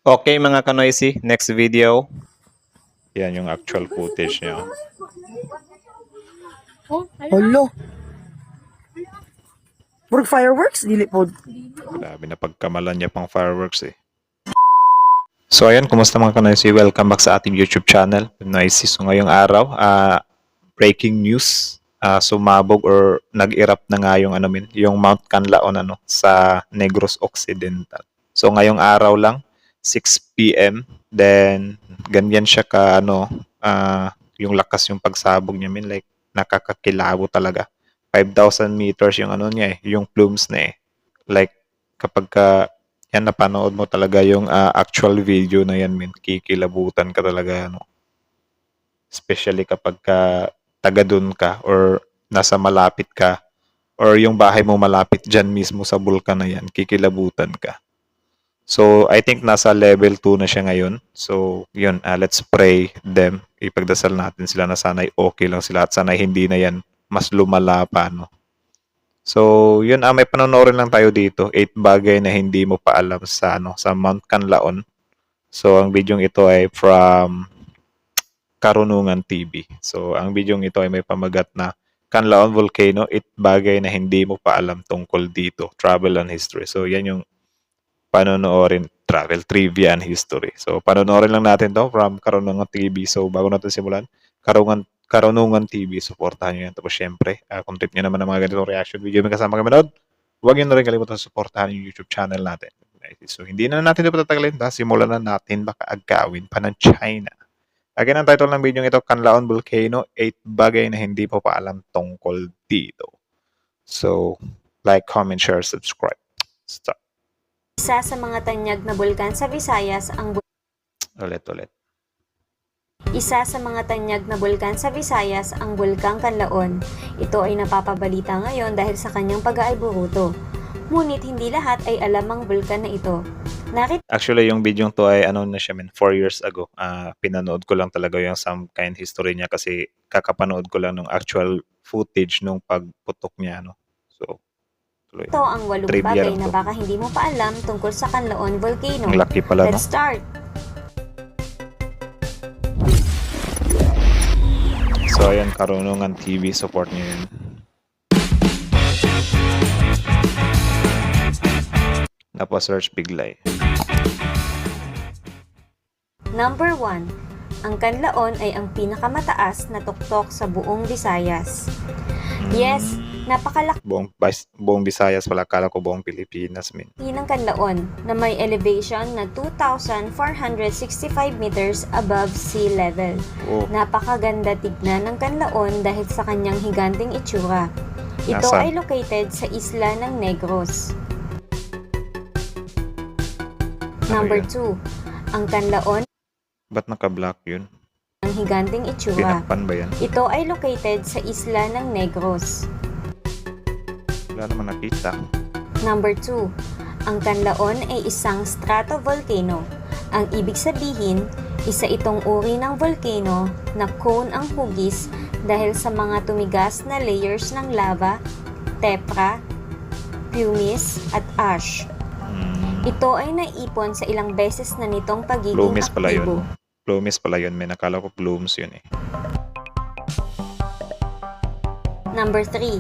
Okay mga kanoisy, next video. Yan yung actual footage niya. Hello. Murag fireworks dili pod. Grabe na pagkamalan niya pang fireworks eh. So ayan, kumusta mga kanoisy? Welcome back sa ating YouTube channel, Noisy. So ngayong araw, breaking news. Sumabog or nag-erupt na nga yung yung Mount Canlaon sa Negros Occidental. So ngayong araw lang 6 PM, then ganyan siya ka yung lakas yung pagsabog niya, like nakakakilabo talaga. 5,000 meters yung niya yung plumes na Like kapag yan napanood mo talaga yung actual video na yan, kikilabutan ka talaga Especially kapag taga dun ka or nasa malapit ka or yung bahay mo malapit dyan mismo sa bulkan na yan, kikilabutan ka. So, I think nasa level 2 na siya ngayon. So, yun, let's pray them. Ipagdasal natin sila na sana'y okay lang sila at sana'y hindi na yan mas lumala pa, So, yun, may panonorin lang tayo dito. 8 bagay na hindi mo pa alam sa Mount Canlaon. So, ang video ito ay from Karunungan TV. So, ang video ito ay may pamagat na Canlaon Volcano, 8 bagay na hindi mo pa alam tungkol dito. Travel and history. So, yan yung panonoorin, travel, trivia, and history. So, panonoorin lang natin to from Karunungan TV. So, bago natin simulan, Karunungan TV, supportahan nyo yan. Tapos, syempre, kung trip nyo naman ng mga ganitong reaction video, may kasama kami manood, huwag nyo na rin kalimutan supportahan yung YouTube channel natin. So, hindi na natin ito patatagalin. Simulan na natin, baka agawin pa ng China. Again, ang title ng video ito, Canlaon Volcano, 8 bagay na hindi po pa alam tungkol dito. So, like, comment, share, subscribe. Start. Isa sa mga tanyag na bulkan sa Visayas ang Ulit. Isa sa mga tanyag na bulkan sa Visayas ang Bulkang Canlaon. Ito ay napapabalita ngayon dahil sa kanyang pag-aalburuto. Ngunit hindi lahat ay alam ang bulkan na ito. Actually, yung video to ay 4 years ago. Pinanood ko lang talaga yung some kind history niya kasi kakapanood ko lang ng actual footage nung pagputok niya. So, tuloy. Ito ang 8 bagay na baka hindi mo pa alam tungkol sa Canlaon Volcano. Ang laki pala, Let's start! So, ayan, Karunungan TV, support niyo yun. Search Biglay. Number 1. Ang Canlaon ay ang pinakamataas na tuktok sa buong Visayas. Yes, napakalaki Buong Visayas pala, kala ko buong Pilipinas, ng Canlaon na may elevation na 2,465 meters above sea level. Oh. Napakaganda tignan ng Canlaon dahil sa kanyang higanting itsura. Ito Nasaan? ay located sa isla ng Negros. Number 2. Ang Canlaon Ba't naka-black yun? ang higanting itsura. Pinakpan ba yan? Ito ay located sa isla ng Negros. Wala naman nakita. Number 2. Ang Canlaon ay isang stratovolcano. Ang ibig sabihin, isa itong uri ng volcano na cone ang hugis dahil sa mga tumigas na layers ng lava, tephra, pumice at ash. Ito ay naipon sa ilang beses na nitong pagiging Plumis pala aktibo. yun. Plumis pala yun, nakala ko plumes yun eh. Number 3.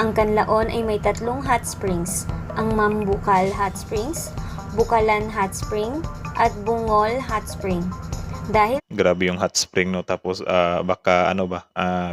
Ang Canlaon ay may 3 hot springs, ang Mambukal Hot Springs, Bukalan Hot Spring, at Bungol Hot Spring. Dahil Grabe yung hot spring, no? Tapos baka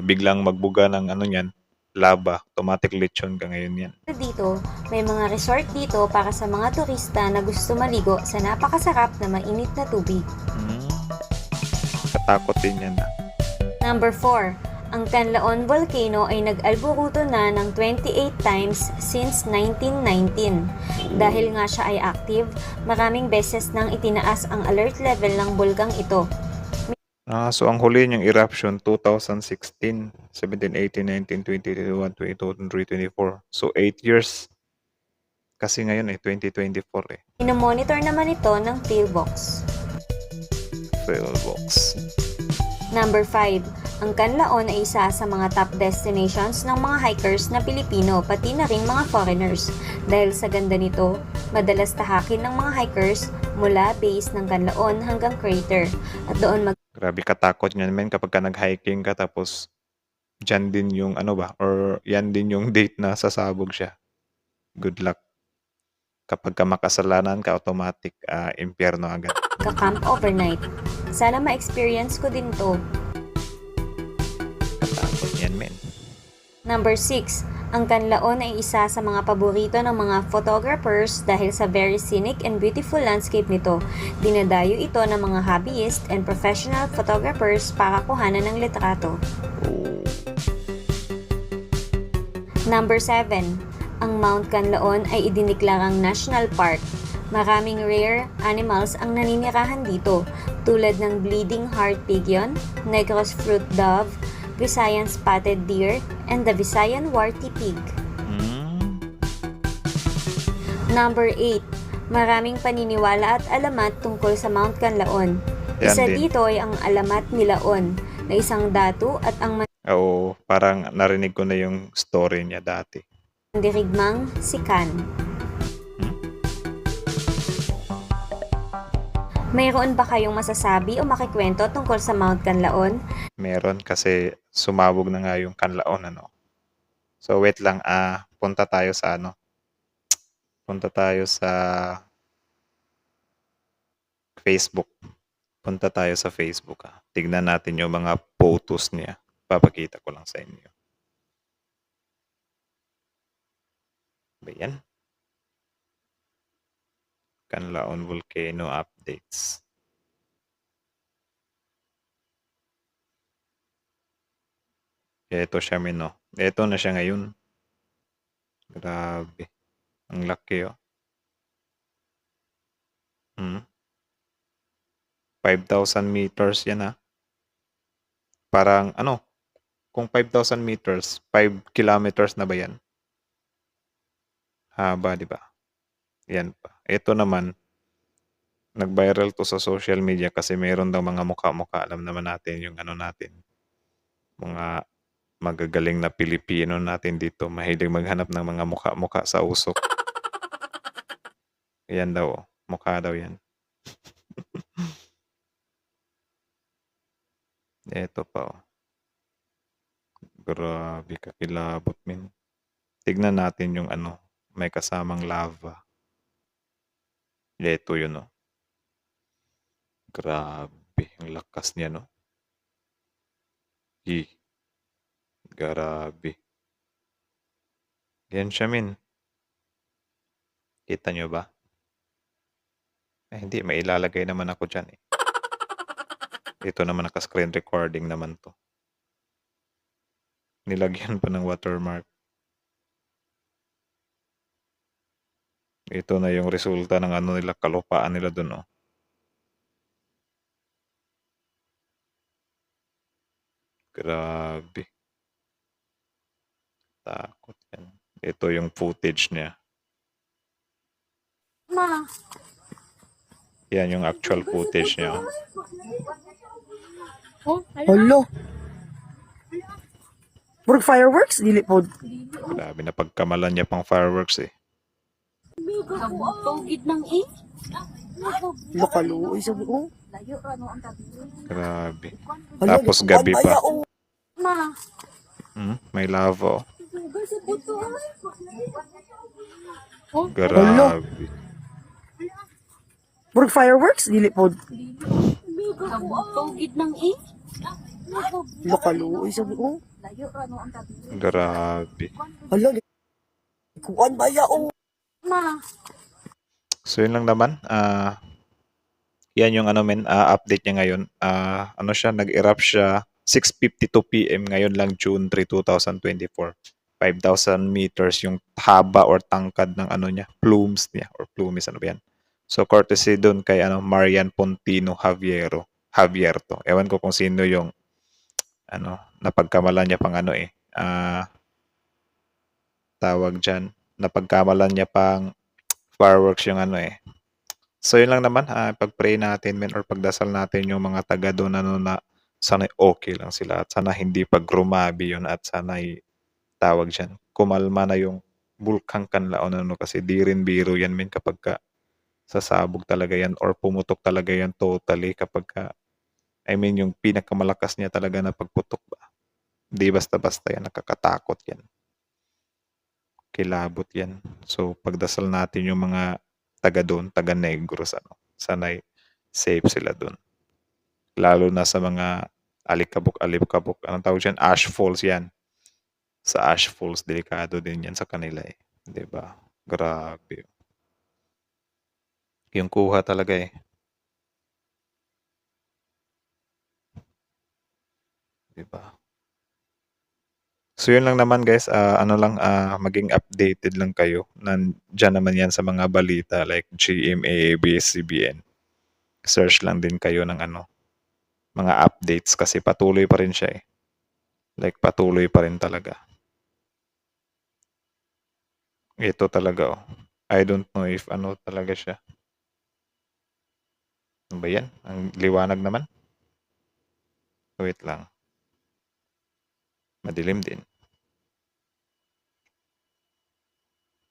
biglang magbuga ng niyan, lava, automatic lechon ka ngayon yan. dito, may mga resort dito para sa mga turista na gusto maligo sa napakasarap na mainit na tubig. Katakot din yan. Number 4. Ang Canlaon Volcano ay nag-alburuto na ng 28 times since 1919. Dahil nga siya ay active, maraming beses nang itinaas ang alert level ng bulkang ito. So ang huli niyang eruption, 2016, 17, 18, 19, 20, 21, 22, 23, 24. So 8 years. Kasi ngayon 2024 eh. Inomonitor naman ito ng Pillbox. Pillbox. Number 5. Ang Canlaon ay isa sa mga top destinations ng mga hikers na Pilipino pati na rin mga foreigners. Dahil sa ganda nito, madalas tahakin ng mga hikers mula base ng kanlaon hanggang crater at doon Grabe katakot niyan men kapag ka nag-hiking ka tapos dyan din yung ano ba or yan din yung date na sasabog siya. Good luck. Kapag ka makasalanan ka, automatic impyerno agad. magka-camp overnight. Sana ma-experience ko din to. Katakot yan men. Number 6. Ang Canlaon ay isa sa mga paborito ng mga photographers dahil sa very scenic and beautiful landscape nito. Dinadayo ito ng mga hobbyist and professional photographers para kuhanan ng litrato. Oh, Number 7. Ang Mount Canlaon ay idiniklarang national park. Maraming rare animals ang naninirahan dito tulad ng bleeding heart pigeon, Negros fruit dove, Visayan spotted deer, and the Visayan warty pig. hmm. Number 8. Maraming paniniwala at alamat tungkol sa Mount Canlaon. Yan Isa din. dito ay ang alamat ni Laon na isang datu at ang Oo, parang narinig ko na yung story niya dati. mandirigmang si Can. Mayroon ba kayong masasabi o makikwento tungkol sa Mount Canlaon? Meron kasi sumabog na nga yung Canlaon ano. So wait lang, punta tayo sa ano. Punta tayo sa Facebook. Punta tayo sa Facebook. Tignan natin yung mga photos niya. Papakita ko lang sa inyo. Ba yan? Canlaon Volcano Updates. Ito siya no. Ito na siya ngayon. Grabe. Ang laki oh. 5,000 meters yan Parang ano, kung 5,000 meters, 5 kilometers na ba yan? Haba, di ba? Yan pa. Ito naman, nag-viral to sa social media kasi mayroon daw mga mukha-mukha. Alam naman natin yung ano natin. Mga magagaling na Pilipino natin dito. Mahilig maghanap ng mga mukha-mukha sa usok. Yan daw. Mukha daw yan. Ito pa Grabe kakilabot min. Tignan natin yung ano. May kasamang lava. Ito yun Grabe. Ang lakas niya Grabe. Yan siya min. Kita nyo ba? Hindi, may ilalagay naman ako dyan Ito naman naka-screen recording naman to. Nilagyan pa ng watermark. Ito na yung resulta ng ano nila, kalupaan nila dun Grabe. Takot yan. Ito yung footage niya. Ma, Yan yung actual footage niya. Olo. Murag fireworks, dili pod. Grabe na pagkamalan niya pang fireworks Pagid ng Lakaluoy sa buong. Grabe. Tapos gabi pa. Ma, May lava Olo. Grabe. Murag fireworks, dili pod. pagid ng Lakaluoy sa buong. Grabe. Hala, kuan ba yaong? Ma, So yun lang naman. Yan yung update niya ngayon. Ano siya, nag-erupt siya 6:52 PM ngayon lang June 3, 2024. 5,000 meters yung haba or tangkad ng ano niya, plumes niya or plumes ano ba yan. So courtesy doon kay Marian Pontino Javier to. Ewan ko kung sino yung napagkamalan niya pang tawag diyan, napagkamalan niya pang fireworks yung So yun lang naman, pag-pray natin or pagdasal natin yung mga taga doon na sana okay lang sila at sana hindi pagrumabi yun at sana tawag diyan, kumalma na yung bulkang Canlaon kasi di rin biro yan kapag sasabog talaga yan or pumutok talaga yan totally kapag I mean, yung pinakamalakas niya talaga na pagputok ba. Hindi basta-basta yan, nakakatakot yan. Kilabot yan. So, pagdasal natin yung mga taga doon, taga Negros, sanay safe sila doon. Lalo na sa mga alikabok, anong tawag dyan? Ash Falls yan. Sa Ash Falls, delikado din yan sa kanila eh. 'Di ba? Grabe. Yung kuha talaga eh. 'Di ba? So yun lang naman guys, maging updated lang kayo. Nandiyan naman yan sa mga balita like GMA, ABS-CBN. Search lang din kayo ng mga updates kasi patuloy pa rin siya eh. Like patuloy pa rin talaga. Ito talaga oh. I don't know if talaga siya. Ano ba yan? Ang liwanag naman. Wait lang. Madilim din.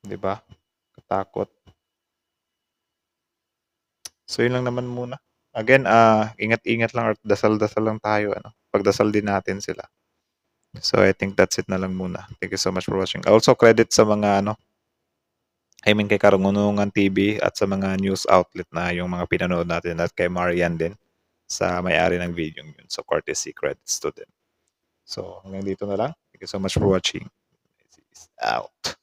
'Di ba? Katakot. So yun lang naman muna. Again, ingat-ingat lang or dasal-dasal lang tayo Pagdasal din natin sila. So I think that's it na lang muna. Thank you so much for watching. Also credit sa mga kay Karunungan TV at sa mga news outlet na yung mga pinanood natin at kay Marian din sa may-ari ng video yun. So courtesy credits to them. So hanggang dito na lang. Thank you so much for watching. Peace out.